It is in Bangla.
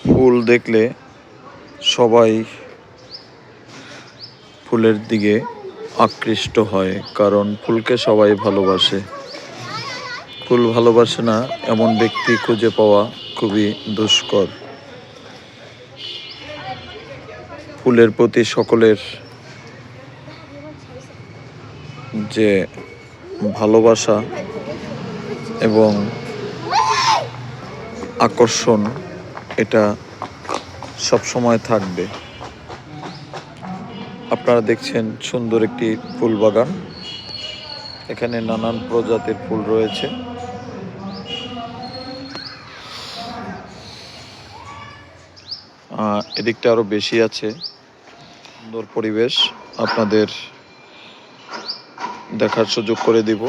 ফুল দেখলে সবাই ফুলের দিকে আকৃষ্ট হয়, কারণ ফুলকে সবাই ভালোবাসে। ফুল ভালোবাসে না এমন ব্যক্তি খুঁজে পাওয়া খুবই দুষ্কর। ফুলের প্রতি সকলের যে ভালোবাসা এবং আকর্ষণ, এটা সবসময় থাকবে। আপনারা দেখছেন সুন্দর একটি ফুল বাগান। এখানে নানান প্রজাতির ফুল রয়েছে। এদিকটা আরো বেশি আছে। সুন্দর পরিবেশ আপনাদের দেখার সুযোগ করে দিব।